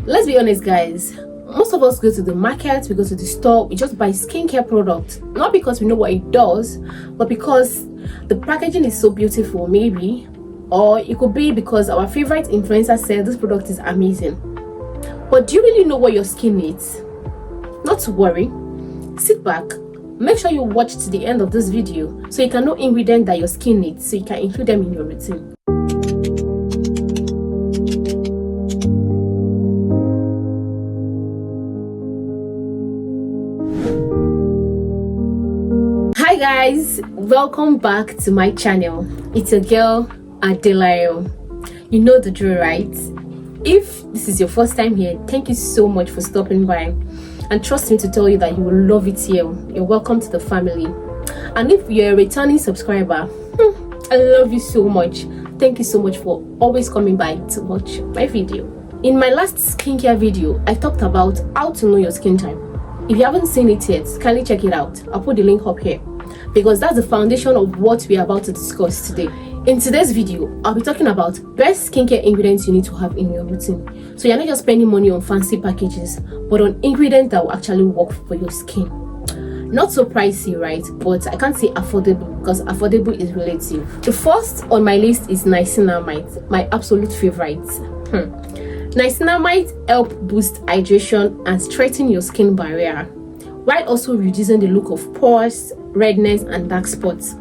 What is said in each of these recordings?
Let's be honest, guys. Most of us go to the market, we go to the store, we just buy skincare products, not because we know what it does, but because the packaging is so beautiful, maybe, or it could be because our favorite influencer said this product is amazing. But do you really know what your skin needs? Not to worry, sit back, make sure you watch to the end of this video so you can know ingredients that your skin needs, so you can include them in your routine. Hi guys, welcome back to my channel. It's your girl Adelayo. You know the drill, right? If this is your first time here, thank you so much for stopping by, and trust me to tell you that you will love it here. You're welcome to the family. And if you're a returning subscriber, I love you so much. Thank you so much for always coming by to watch my video. In my last skincare video, I talked about how to know your skin type. If you haven't seen it yet, kindly check it out. I'll put the link up here, because that's the foundation of what we are about to discuss today. In today's video, I'll be talking about best skincare ingredients you need to have in your routine. So you're not just spending money on fancy packages, but on ingredients that will actually work for your skin. Not so pricey, right? But I can't say affordable, because affordable is relative. The first on my list is niacinamide, my absolute favorite. Niacinamide help boost hydration and strengthen your skin barrier, while also reducing the look of pores, redness and dark spots.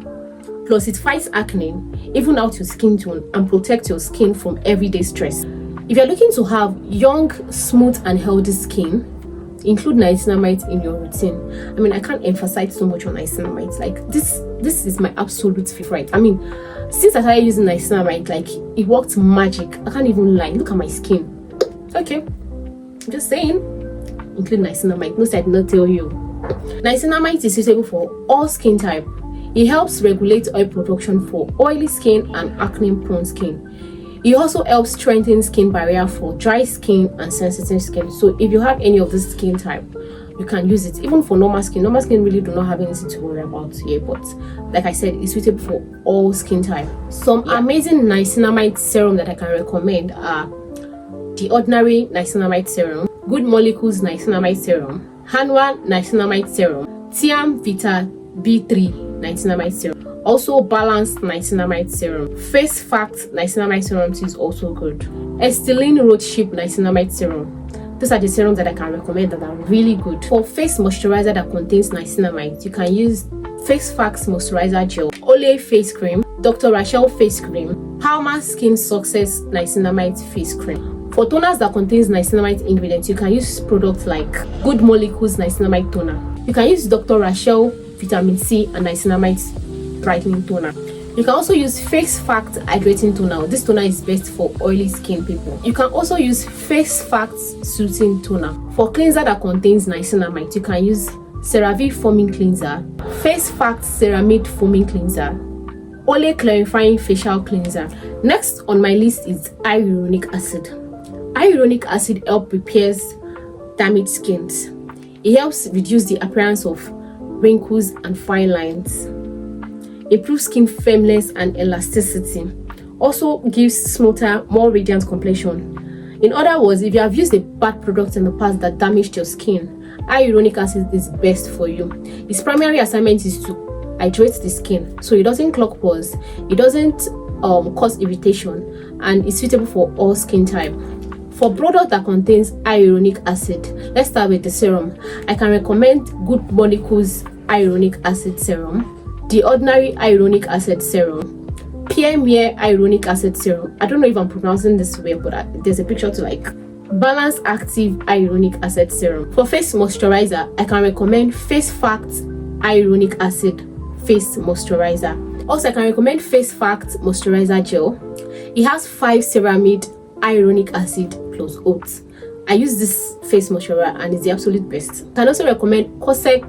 Plus it fights acne, even out your skin tone, and protects your skin from everyday stress. If you're looking to have young, smooth and healthy skin, include niacinamide in your routine. I mean, I can't emphasize so much on niacinamide. Like this is my absolute favorite. I mean, since I started using niacinamide, like it worked magic. I can't even lie. Look at my skin. Okay, I'm just saying, include niacinamide. No, I did not tell you. Niacinamide is suitable for all skin type. It helps regulate oil production for oily skin and acne prone skin. It also helps strengthen skin barrier for dry skin and sensitive skin. So if you have any of this skin type, you can use it. Even for normal skin really do not have anything to worry about here, but like I said, it's suitable for all skin type. Some amazing niacinamide serum that I can recommend are the Ordinary Niacinamide Serum, Good Molecules Niacinamide Serum, Hanwha Niacinamide Serum, Tiam Vita B3 Niacinamide Serum, also Balanced Niacinamide Serum. Face Fact Niacinamide Serum is also good. Esteline Roadship Niacinamide Serum. These are the serums that I can recommend that are really good. For face moisturizer that contains niacinamide, you can use Face Facts Moisturizer Gel, Olay Face Cream, Dr. Rachel Face Cream, Palmer Skin Success Niacinamide Face Cream. For toners that contains niacinamide ingredients, you can use products like Good Molecules Niacinamide Toner. You can use Dr. Rachel Vitamin C and Niacinamide Brightening Toner. You can also use Face Fact Hydrating Toner. This toner is best for oily skin people. You can also use Face Facts Soothing Toner. For cleanser that contains niacinamide, you can use CeraVe Foaming Cleanser, Face Facts Ceramide Foaming Cleanser, Olay Clarifying Facial Cleanser. Next on my list is Hyaluronic Acid. Hyaluronic acid helps repair damaged skins. It helps reduce the appearance of wrinkles and fine lines, improves skin firmness and elasticity, also gives smoother, more radiant complexion. In other words, if you have used a bad product in the past that damaged your skin, hyaluronic acid is best for you. Its primary assignment is to hydrate the skin, so it doesn't clog pores, it doesn't cause irritation, and is suitable for all skin type. For product that contains hyaluronic acid, let's start with the serum. I can recommend Good Molecules Hyaluronic Acid Serum, the Ordinary Hyaluronic Acid Serum, Premier Hyaluronic Acid Serum. I don't know if I'm pronouncing this well, but there's a picture to like. Balance Active Hyaluronic Acid Serum. For face moisturizer, I can recommend Face Facts Hyaluronic Acid Face Moisturizer. Also, I can recommend Face Facts Moisturizer Gel. It has 5 ceramide hyaluronic acid plus oats. I use this face moisturizer and it's the absolute best. I can also recommend Cosec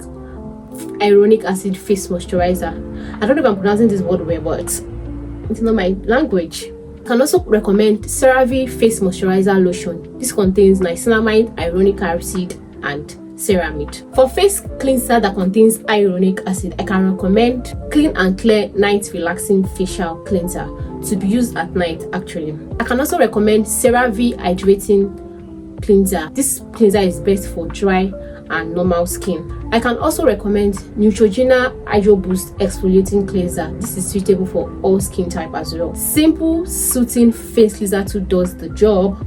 Hyaluronic Acid Face Moisturizer. I don't know if I'm pronouncing this word well, but it's not my language. I can also recommend CeraVe Face Moisturizer Lotion. This contains niacinamide, hyaluronic acid and ceramide. For face cleanser that contains hyaluronic acid, I can recommend Clean and Clear Night Relaxing Facial Cleanser to be used at night actually. I can also recommend CeraVe Hydrating cleanser. This cleanser is best for dry and normal skin. I can also recommend Neutrogena Hydro Boost Exfoliating Cleanser. This is suitable for all skin type as well. Simple soothing face cleanser too does the job,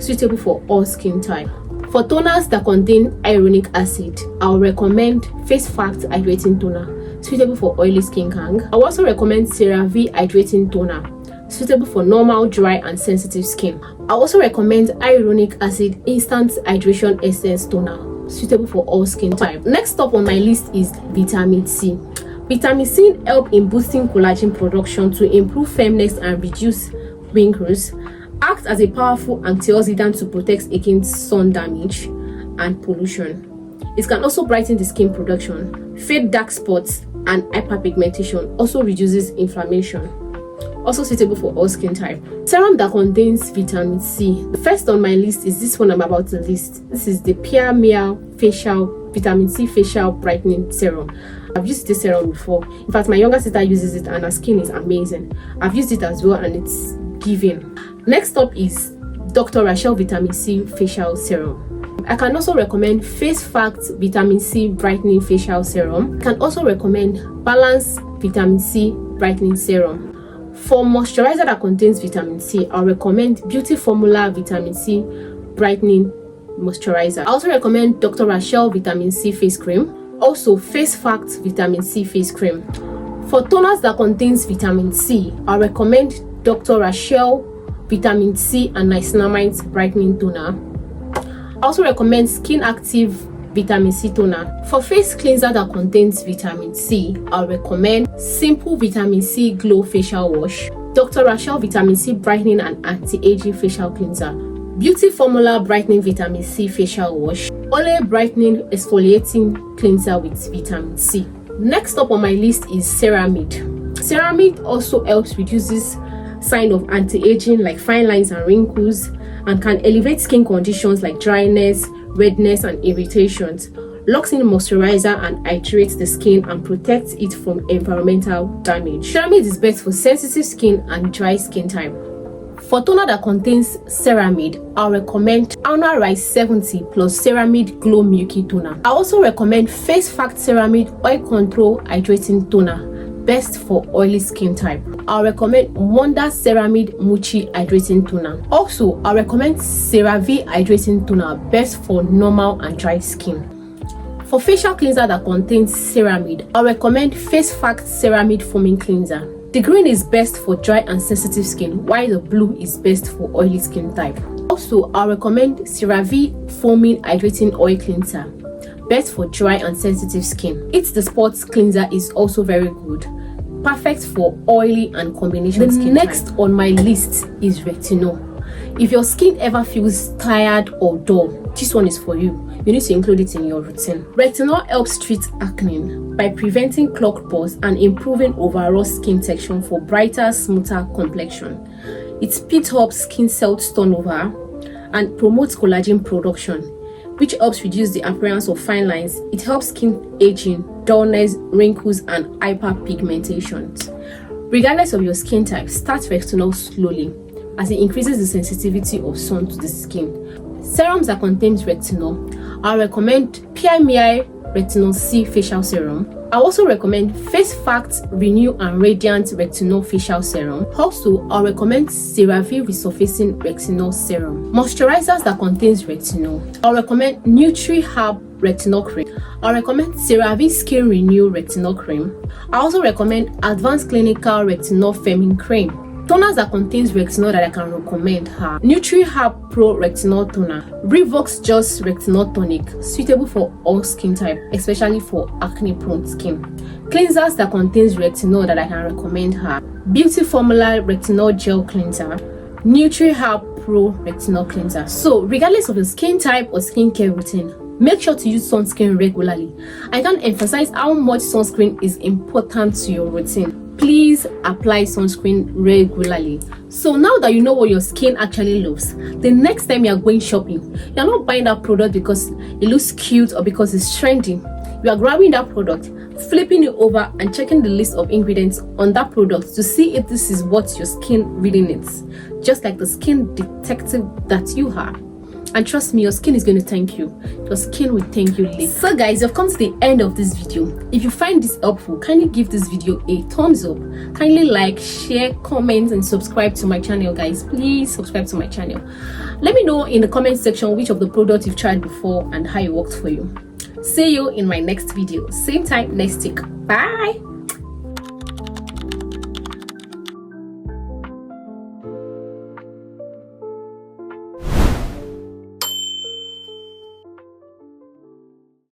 suitable for all skin type. For toners that contain hyaluronic acid, I'll recommend Face Fact Hydrating Toner, suitable for oily skin hang. I'll also recommend CeraVe Hydrating Toner, suitable for normal, dry and sensitive skin. I also recommend Hyaluronic Acid Instant Hydration Essence Toner, suitable for all skin type. Next up on my list is vitamin C. Vitamin C help in boosting collagen production to improve firmness and reduce wrinkles, acts as a powerful antioxidant to protect against sun damage and pollution. It can also brighten the skin production, fade dark spots and hyperpigmentation, also reduces inflammation. Also suitable for all skin type. Serum that contains vitamin C. The first on my list is this one I'm about to list. This is the Pia Mia Facial Vitamin C Facial Brightening Serum. I've used this serum before. In fact, my younger sister uses it and her skin is amazing. I've used it as well and it's giving. Next up is Dr. Rachel Vitamin C Facial Serum. I can also recommend Face Fact Vitamin C Brightening Facial Serum. I can also recommend Balance Vitamin C Brightening Serum. For moisturizer that contains vitamin C, I'll recommend Beauty Formula Vitamin C Brightening Moisturizer. I also recommend Dr. Rachel Vitamin C Face Cream. Also, Face Fact Vitamin C Face Cream. For toners that contains vitamin C, I'll recommend Dr. Rachel Vitamin C and Niacinamide Brightening Toner. I also recommend Skin Active Vitamin C Toner. For face cleanser that contains vitamin C, I'll recommend Simple Vitamin C Glow Facial Wash, Dr. Rachel Vitamin C Brightening and Anti-Aging Facial Cleanser, Beauty Formula Brightening Vitamin C Facial Wash, Olay Brightening Exfoliating Cleanser with Vitamin C. Next up on my list is Ceramide. Ceramide also helps reduces sign of anti-aging like fine lines and wrinkles, and can elevate skin conditions like dryness, redness and irritations, locks in moisturizer and hydrates the skin and protects it from environmental damage. Ceramide is best for sensitive skin and dry skin type. For toner that contains ceramide, I'll recommend Alna Rice 70 plus Ceramide Glow Milky Toner. I also recommend Face Fact Ceramide Oil Control Hydrating Toner, best for oily skin type. I'll recommend Wonder Ceramide Mochi Hydrating Toner. Also, I'll recommend CeraVe Hydrating Toner, best for normal and dry skin. For facial cleanser that contains ceramide, I'll recommend Face Fact Ceramide Foaming Cleanser. The green is best for dry and sensitive skin, while the blue is best for oily skin type. Also, I'll recommend CeraVe Foaming Hydrating Oil Cleanser, best for dry and sensitive skin. It's the Sports Cleanser is also very good, perfect for oily and combination skin type. Next on my list is Retinol. If your skin ever feels tired or dull, this one is for you. You need to include it in your routine. Retinol helps treat acne by preventing clogged pores and improving overall skin texture for brighter, smoother complexion. It speeds up skin cell turnover and promotes collagen production, which helps reduce the appearance of fine lines. It helps skin aging, dullness, wrinkles, and hyperpigmentation. Regardless of your skin type, start Retinol slowly as it increases the sensitivity of sun to the skin. Serums that contains retinol, I recommend PMI Retinol C Facial Serum. I also recommend Face Fact Renew and Radiant Retinol Facial Serum. Also, I recommend CeraVe Resurfacing Retinol Serum. Moisturizers that contains retinol, I recommend NutriHerb Retinol Cream. I recommend CeraVe Skin Renew Retinol Cream. I also recommend Advanced Clinical Retinol Firming Cream. Toners that contains retinol that I can recommend are NutriHerb Pro Retinol Toner, Revox Just Retinol Tonic, suitable for all skin type, especially for acne prone skin. Cleansers that contains retinol that I can recommend are Beauty Formula Retinol Gel Cleanser, NutriHerb Pro Retinol Cleanser. So regardless of your skin type or skincare routine, make sure to use sunscreen regularly. I can't emphasize how much sunscreen is important to your routine. Please apply sunscreen regularly. So now that you know what your skin actually loves, the next time you are going shopping, you're not buying that product because it looks cute or because it's trending. You are grabbing that product, flipping it over and checking the list of ingredients on that product to see if this is what your skin really needs, just like the skin detective that you are. and trust me, your skin is going to thank you. Your skin will thank you later. So guys, you've come to the end of this video. If you find this helpful, kindly give this video a thumbs up, kindly like, share, comment, and subscribe to my channel. Guys, please subscribe to my channel. Let me know in the comment section which of the products you've tried before and how it worked for you. See you in my next video, same time next week. Bye.